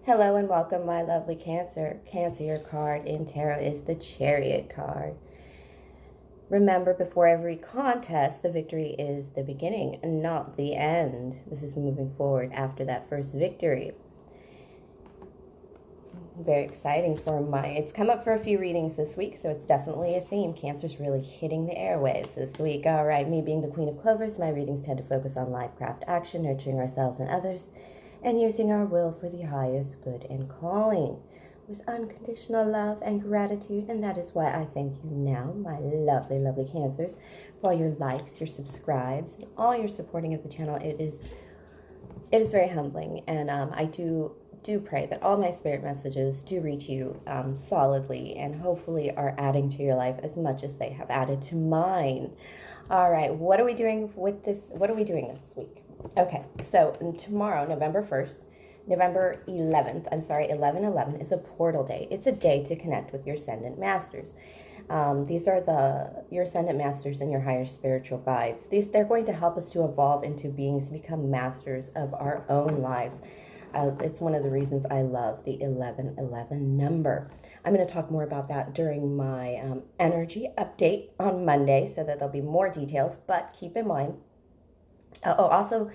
Hello and welcome, my lovely Cancer. Cancer, your card in tarot is the Chariot card. Remember, before every contest, the victory is the beginning, not the end. This is moving forward after that first victory. Very exciting for it's come up for a few readings this week, so it's definitely a theme. Cancer's really hitting the airwaves this week. All right, me being the Queen of Clovers, my readings tend to focus on life, craft, action, nurturing ourselves and others, and using our will for the highest good and calling with unconditional love and gratitude. And that is why I thank you now, my lovely, lovely Cancers, for all your likes, your subscribes, and all your supporting of the channel. It is very humbling, and I do pray that all my spirit messages do reach you solidly and hopefully are adding to your life as much as they have added to mine. All right, what are we doing with this? What are we doing this week? Okay, so tomorrow, November 11th, 11/11 is a portal day. It's a day to connect with your Ascendant Masters. These are your Ascendant Masters and your higher spiritual guides. They're going to help us to evolve into beings to become masters of our own lives. It's one of the reasons I love the 1111 number. I'm going to talk more about that during my energy update on Monday, so that there'll be more details, but keep in mind, also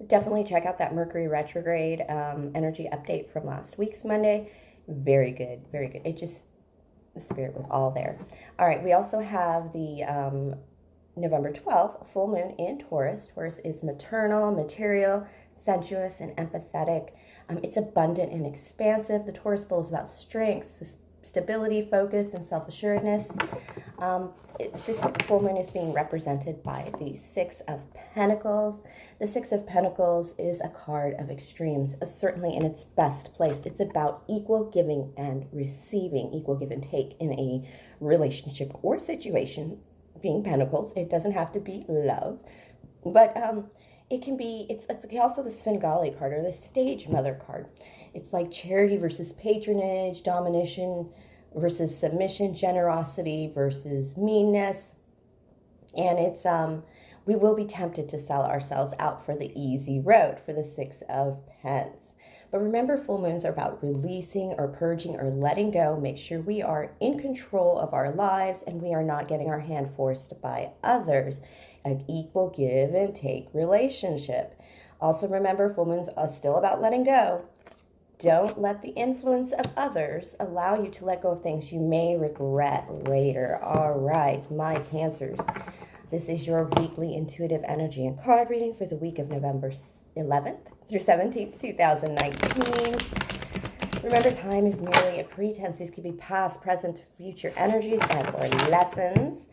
definitely check out that Mercury retrograde energy update from last week's Monday. Very good, very good. The spirit was all there. All right, we also have the November 12th full moon in Taurus. Taurus is maternal, material, sensuous, and empathetic. It's abundant and expansive. The Taurus bull is about strength, stability, focus, and self-assuredness. This full moon is being represented by the Six of Pentacles. The Six of Pentacles is a card of extremes, certainly in its best place. It's about equal giving and receiving, equal give and take in a relationship or situation. Being Pentacles, it doesn't have to be love, but it can be. It's also the Svengali card, or the Stage Mother card. It's like charity versus patronage, domination versus submission, generosity versus meanness. And it's we will be tempted to sell ourselves out for the easy road for the Six of Pence. But remember, full moons are about releasing or purging or letting go. Make sure we are in control of our lives and we are not getting our hand forced by others. An equal give and take relationship. Also remember, full moons are still about letting go. Don't let the influence of others allow you to let go of things you may regret later. All right, my Cancers. This is your weekly intuitive energy and card reading for the week of November 11th through 17th, 2019. Remember, time is merely a pretense. These could be past, present, future energies and or lessons.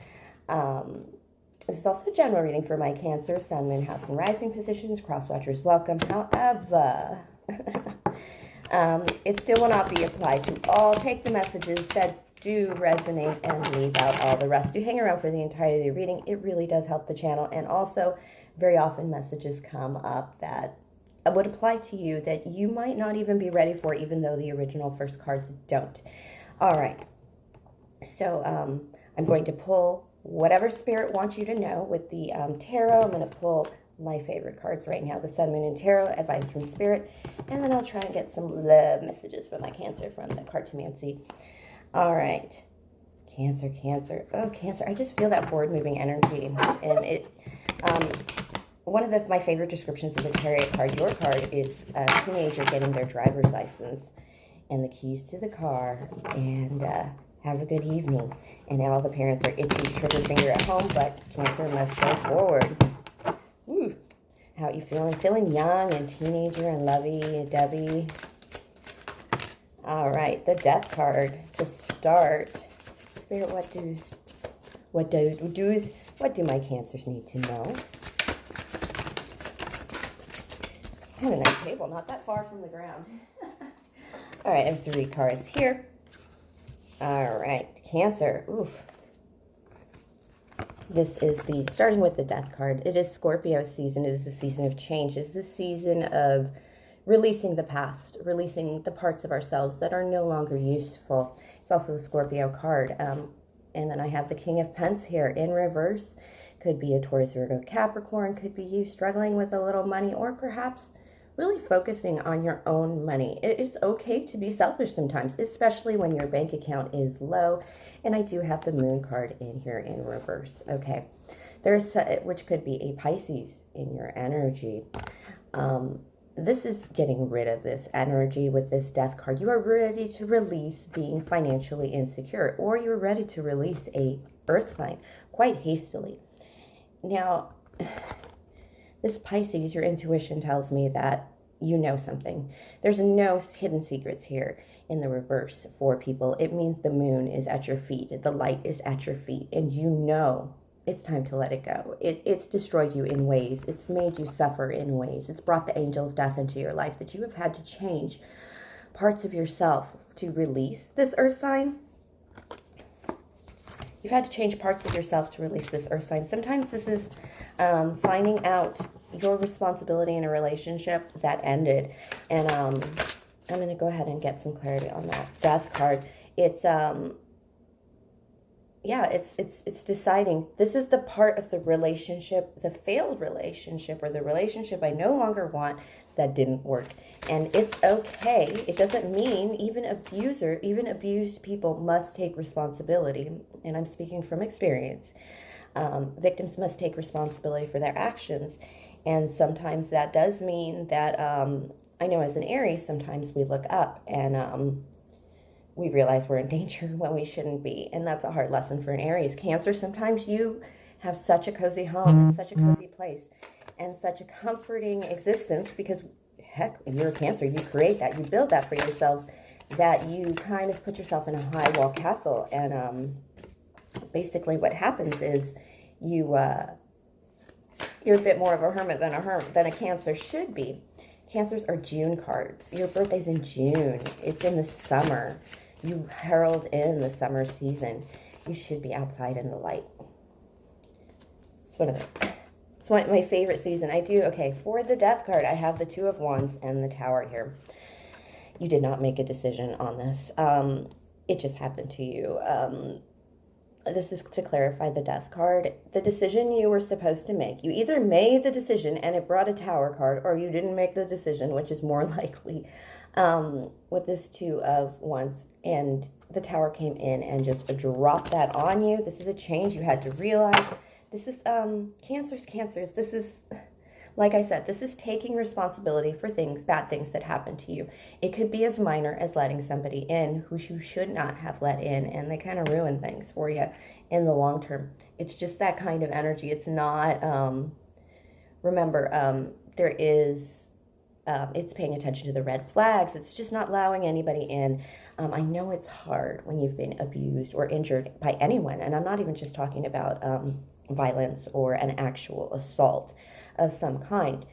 This is also a general reading for my Cancer, Sun, Moon, House, and Rising positions. Cross-watchers welcome. However, it still will not be applied to all. Take the messages that do resonate and leave out all the rest. Do hang around for the entirety of the reading. It really does help the channel. And also, very often messages come up that would apply to you that you might not even be ready for, even though the original first cards don't. All right. So I'm going to pull whatever spirit wants you to know with the tarot. I'm going to pull my favorite cards right now, the Sun, Moon, and Tarot, advice from Spirit, and then I'll try and get some love messages from my Cancer from the Cartomancy. All right, Cancer, Cancer. Oh, Cancer, I just feel that forward-moving energy, and it, one of my favorite descriptions of the Chariot card, your card, is a teenager getting their driver's license and the keys to the car, and have a good evening. And now all the parents are itchy trigger finger at home, but Cancer must go forward. Ooh, how are you feeling? Feeling young and teenager and lovey-dovey. All right, the Death card to start. Spirit, what do my Cancers need to know? It's kind of a nice table, not that far from the ground. All right, I have 3 cards here. All right, Cancer. Oof. This is starting with the Death card. It is Scorpio season. It is the season of change. It is the season of releasing the past, releasing the parts of ourselves that are no longer useful. It's also the Scorpio card. And then I have the King of Pence here in reverse. Could be a Taurus, Virgo, Capricorn. Could be you struggling with a little money, or perhaps really focusing on your own money. It's okay to be selfish sometimes, especially when your bank account is low. And I do have the moon card in here in reverse. Okay. Which could be a Pisces in your energy. This is getting rid of this energy with this death card. You are ready to release being financially insecure, or you're ready to release a earth sign quite hastily. Now, this Pisces, your intuition tells me that you know something. There's no hidden secrets here in the reverse for people. It means the moon is at your feet. The light is at your feet, and you know it's time to let it go. It's destroyed you in ways. It's made you suffer in ways. It's brought the angel of death into your life that you have had to change parts of yourself to release this earth sign. You've had to change parts of yourself to release this earth sign. Sometimes this is finding out your responsibility in a relationship that ended. And I'm going to go ahead and get some clarity on that death card. It's it's deciding this is the part of the relationship, the failed relationship, or the relationship I no longer want, that didn't work. And it's okay. It doesn't mean even abused people must take responsibility. And I'm speaking from experience. Victims must take responsibility for their actions. And sometimes that does mean that, I know as an Aries, sometimes we look up and we realize we're in danger when we shouldn't be. And that's a hard lesson for an Aries. Cancer, sometimes you have such a cozy home, and such a cozy place, and such a comforting existence, because heck, you're a Cancer, you create that, you build that for yourselves, that you kind of put yourself in a high wall castle. And basically what happens is you're a bit more of a hermit than a Cancer should be. Cancers are June cards. Your birthday's in June. It's in the summer. You herald in the summer season. You should be outside in the light. It's one of my favorite season. Okay, for the death card, I have the Two of Wands and the Tower here. You did not make a decision on this. It just happened to you. This is to clarify the death card. The decision you were supposed to make. You either made the decision and it brought a Tower card, or you didn't make the decision, which is more likely, with this Two of Wands. And the Tower came in and just dropped that on you. This is a change you had to realize. This is, Cancers. This is, like I said, this is taking responsibility for bad things that happen to you. It could be as minor as letting somebody in who you should not have let in, and they kind of ruin things for you in the long term. It's just that kind of energy. It's not, remember, there is, it's paying attention to the red flags. It's just not allowing anybody in. I know it's hard when you've been abused or injured by anyone, and I'm not even just talking about violence or an actual assault of some kind.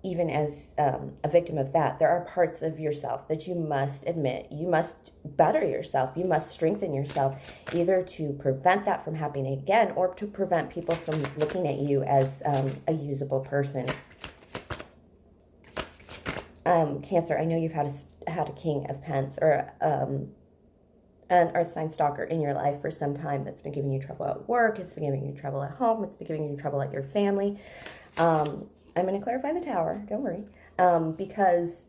Even as a victim of that, there are parts of yourself that you must admit. You must better yourself. You must strengthen yourself, either to prevent that from happening again, or to prevent people from looking at you as a usable person. Cancer, I know you've had a King of Pence, or an earth sign stalker in your life for some time that's been giving you trouble at work. It's been giving you trouble at home. It's been giving you trouble at your family. I'm going to clarify the Tower. Don't worry. Because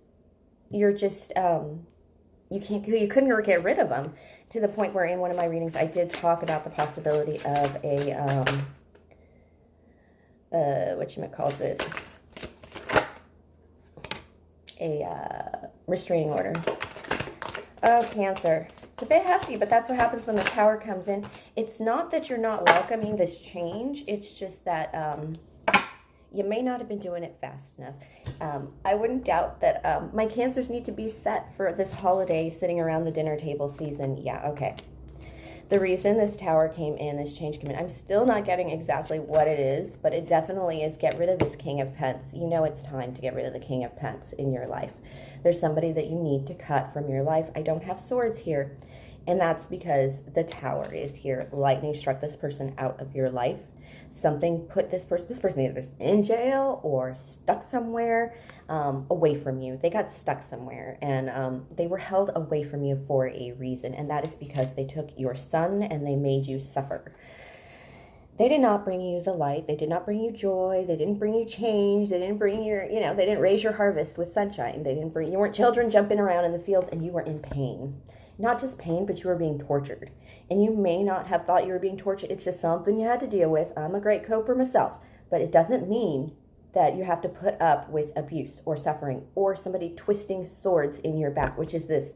you're just, you couldn't get rid of them, to the point where in one of my readings, I did talk about the possibility of a restraining order. Oh, Cancer. It's a bit hefty, but that's what happens when the Tower comes in. It's not that you're not welcoming this change. It's just that you may not have been doing it fast enough. I wouldn't doubt that my Cancers need to be set for this holiday sitting around the dinner table season. Yeah, okay. The reason this Tower came in, this change came in, I'm still not getting exactly what it is, but it definitely is get rid of this King of Pence. You know it's time to get rid of the King of Pence in your life. There's somebody that you need to cut from your life. I don't have swords here, and that's because the Tower is here. Lightning struck this person out of your life. Something put this person either in jail or stuck somewhere away from you. They got stuck somewhere, and they were held away from you for a reason, and that is because they took your son and they made you suffer. They did not bring you the light. They did not bring you joy. They didn't bring you change. They didn't bring your, they didn't raise your harvest with sunshine. You weren't children jumping around in the fields, and you were in pain. Not just pain, but you were being tortured. And you may not have thought you were being tortured. It's just something you had to deal with. I'm a great coper myself. But it doesn't mean that you have to put up with abuse or suffering or somebody twisting swords in your back, which is this.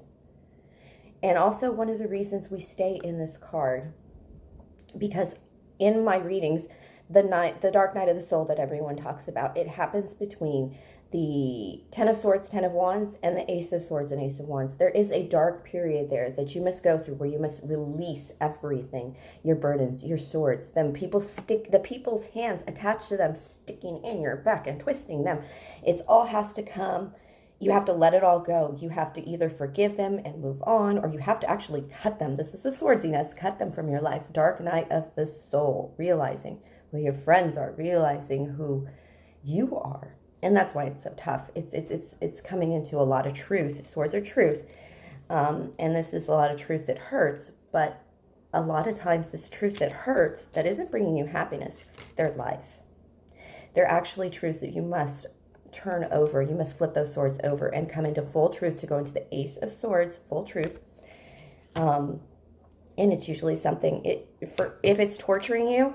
And also one of the reasons we stay in this card, because in my readings, the dark night of the soul that everyone talks about, it happens between the 10 of Swords, 10 of Wands, and the Ace of Swords and Ace of Wands. There is a dark period there that you must go through where you must release everything, your burdens, your swords, the people's hands attached to them sticking in your back and twisting them. It all has to come. You have to let it all go. You have to either forgive them and move on, or you have to actually cut them. This is the swordsiness. Cut them from your life. Dark night of the soul. Realizing who your friends are. Realizing who you are. And that's why it's so tough. It's coming into a lot of truth. Swords are truth. And this is a lot of truth that hurts. But a lot of times this truth that hurts, that isn't bringing you happiness, they're lies. They're actually truths that you must turn over. You must flip those swords over and come into full truth, to go into the Ace of Swords, full truth. And it's usually something, if it's torturing you,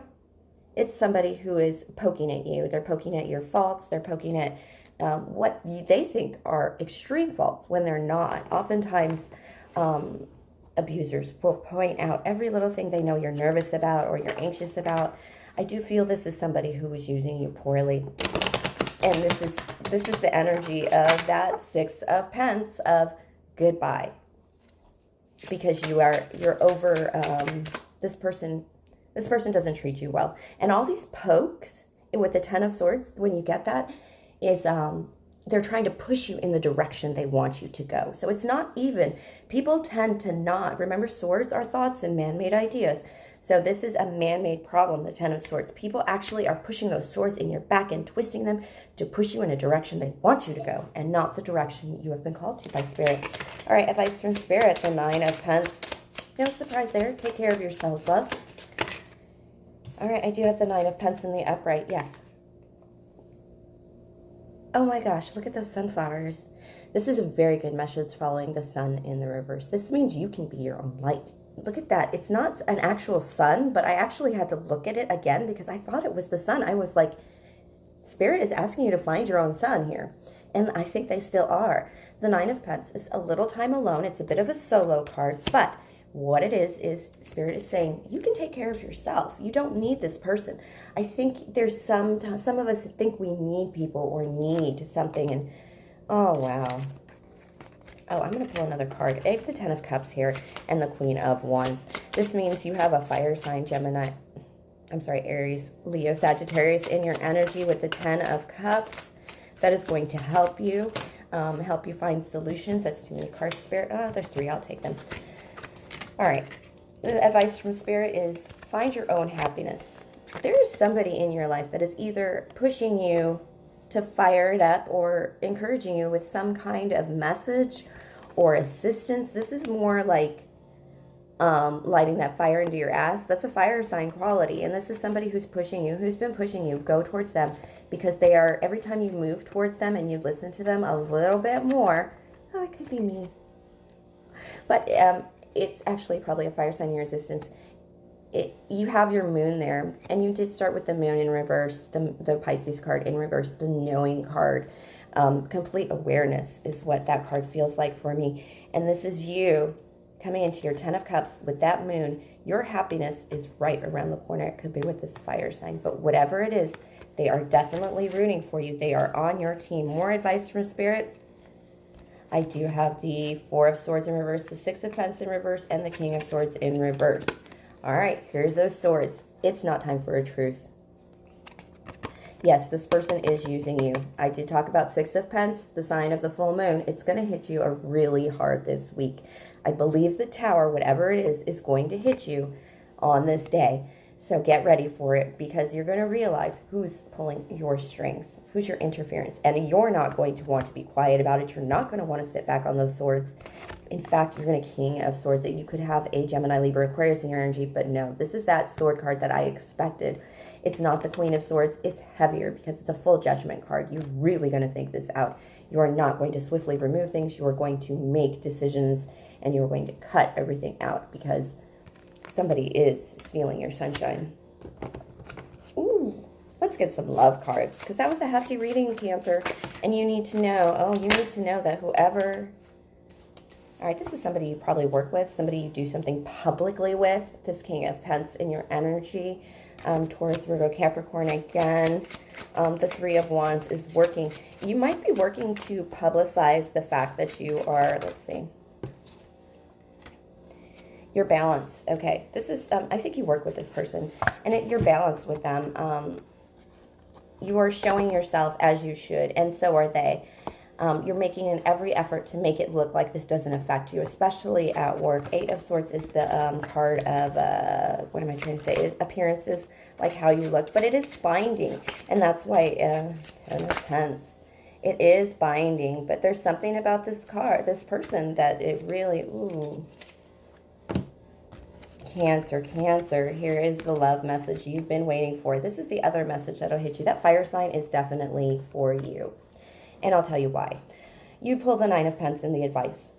it's somebody who is poking at you. They're poking at your faults. They're poking at what they think are extreme faults when they're not. Oftentimes, abusers will point out every little thing they know you're nervous about or you're anxious about. I do feel this is somebody who was using you poorly. And this is the energy of that Six of Pence of goodbye. Because you're over this person. This person doesn't treat you well. And all these pokes with the Ten of Swords, when you get that, is they're trying to push you in the direction they want you to go. So it's not even. People tend to not. Remember, swords are thoughts and man-made ideas. So this is a man-made problem, the Ten of Swords. People actually are pushing those swords in your back and twisting them to push you in a direction they want you to go, and not the direction you have been called to by Spirit. All right, advice from Spirit, the Nine of Pence. No surprise there. Take care of yourselves, love. All right, I do have the Nine of Pence in the upright, yes. Oh my gosh, look at those sunflowers. This is a very good message following the sun in the reverse. This means you can be your own light. Look at that. It's not an actual sun, but I actually had to look at it again because I thought it was the sun. I was like, Spirit is asking you to find your own sun here. And I think they still are. The Nine of Pence is a little time alone. It's a bit of a solo card, but what it is Spirit is saying, you can take care of yourself. You don't need this person. I think there's some of us think we need people or need something. And, oh, wow. Oh, I'm going to pull another card. I have the Ten of Cups here and the Queen of Wands. This means you have a fire sign, Aries, Leo, Sagittarius in your energy with the Ten of Cups. That is going to help you find solutions. That's too many cards, Spirit. Oh, there's 3. I'll take them. All right, the advice from Spirit is find your own happiness. There is somebody in your life that is either pushing you to fire it up or encouraging you with some kind of message or assistance. This is more like lighting that fire into your ass. That's a fire sign quality. And this is somebody who's pushing you, who's been pushing you. Go towards them because they are, every time you move towards them and you listen to them a little bit more, oh, it could be me. But it's actually probably a fire sign in your existence. You have your moon there, and you did start with the moon in reverse, the Pisces card in reverse, the knowing card. Complete awareness is what that card feels like for me. And this is you coming into your Ten of Cups with that moon. Your happiness is right around the corner. It could be with this fire sign, but whatever it is, they are definitely rooting for you. They are on your team. More advice from Spirit. I do have the Four of Swords in reverse, the Six of Pentacles in reverse, and the King of Swords in reverse. All right, here's those swords. It's not time for a truce. Yes, this person is using you. I did talk about Six of Pentacles, the sign of the full moon. It's going to hit you really hard this week. I believe the Tower, whatever it is going to hit you on this day. So get ready for it, because you're going to realize who's pulling your strings, who's your interference. And you're not going to want to be quiet about it. You're not going to want to sit back on those swords. In fact, you're going to King of Swords. That you could have a Gemini, Libra, Aquarius in your energy, but no, this is that sword card that I expected. It's not the Queen of Swords. It's heavier because it's a full judgment card. You're really going to think this out. You are not going to swiftly remove things. You are going to make decisions, and you're going to cut everything out, because somebody is stealing your sunshine. Ooh, let's get some love cards, because that was a hefty reading, Cancer. And you need to know, you need to know that whoever... All right, this is somebody you probably work with, somebody you do something publicly with. This King of Pentacles in your energy. Taurus, Virgo, Capricorn again. The Three of Wands is working. You might be working to publicize the fact that you are, let's see, you're balanced. Okay, this is, I think you work with this person, and you're balanced with them. You are showing yourself as you should, and so are they. You're making an every effort to make it look like this doesn't affect you, especially at work. Eight of Swords is the card of, what am I trying to say? Appearances, like how you look. But it is binding, and that's why, Ten of Pentacles. It is binding, but there's something about this card, this person, that it really, ooh. Cancer, Cancer, here is the love message you've been waiting for. This is the other message that'll hit you. That fire sign is definitely for you. And I'll tell you why. You pull the Nine of Pentacles in the advice.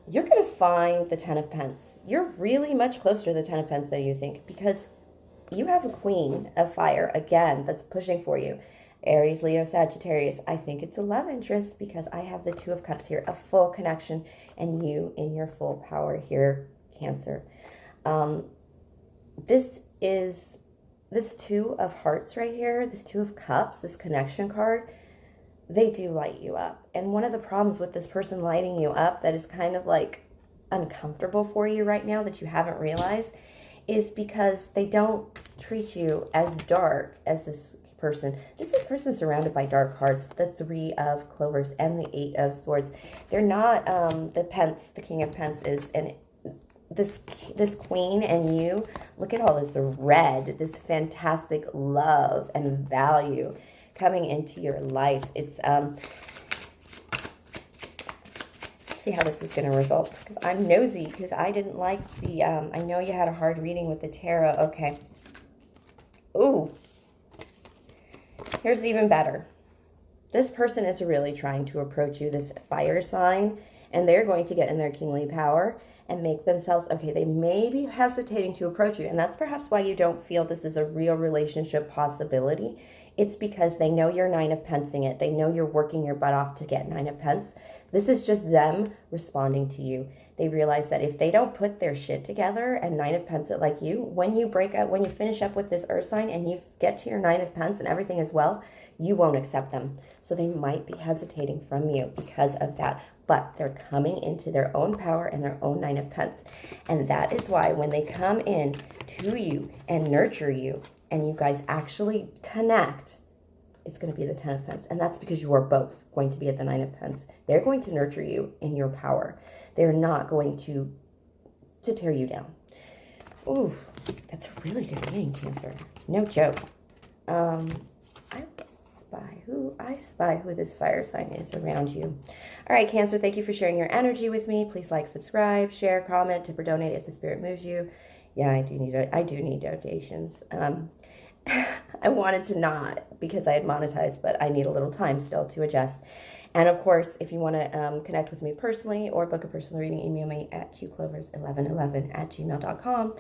You're going to find the Ten of Pentacles. You're really much closer to the Ten of Pentacles than you think, because you have a Queen of Fire, again, that's pushing for you. Aries, Leo, Sagittarius. I think it's a love interest, because I have the Two of Cups here, a full connection, and you in your full power here, Cancer. This Two of Hearts right here, this Two of Cups, this connection card, they do light you up. And one of the problems with this person lighting you up that is kind of like uncomfortable for you right now, that you haven't realized, is because they don't treat you as dark as this person. This person surrounded by dark cards, the Three of Clovers and the Eight of Swords. They're not, the King of Pentacles is, and this Queen and you, look at all this red, this fantastic love and value coming into your life. It's, see how this is going to result, because I'm nosy, because I didn't like the, I know you had a hard reading with the tarot. Okay. Ooh. Here's even better. This person is really trying to approach you, this fire sign, and they're going to get in their kingly power and make themselves, okay, they may be hesitating to approach you, and that's perhaps why you don't feel this is a real relationship possibility. It's because they know you're Nine of Pentacles it. They know you're working your butt off to get Nine of Pentacles. This is just them responding to you. They realize that if they don't put their shit together and Nine of Pentacles it like you, when you break up, when you finish up with this Earth sign and you get to your Nine of Pentacles and everything is well, you won't accept them. So they might be hesitating from you because of that. But they're coming into their own power and their own Nine of Pentacles. And that is why when they come in to you and nurture you, and you guys actually connect, it's going to be the Ten of Pentacles. And that's because you are both going to be at the Nine of Pentacles. They're going to nurture you in your power. They're not going to tear you down. Ooh, that's a really good reading, Cancer. No joke. I spy who this fire sign is around you. All right, Cancer, thank you for sharing your energy with me. Please like, subscribe, share, comment, tip or donate if the spirit moves you. Yeah, I do need donations. I wanted to not, because I had monetized, but I need a little time still to adjust. And of course, if you want to connect with me personally or book a personal reading, email me at qclovers1111@gmail.com.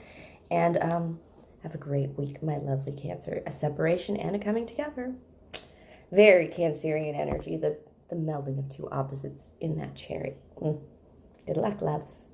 And have a great week, my lovely Cancer. A separation and a coming together. Very Cancerian energy, the melding of two opposites in that cherry. Good luck, loves.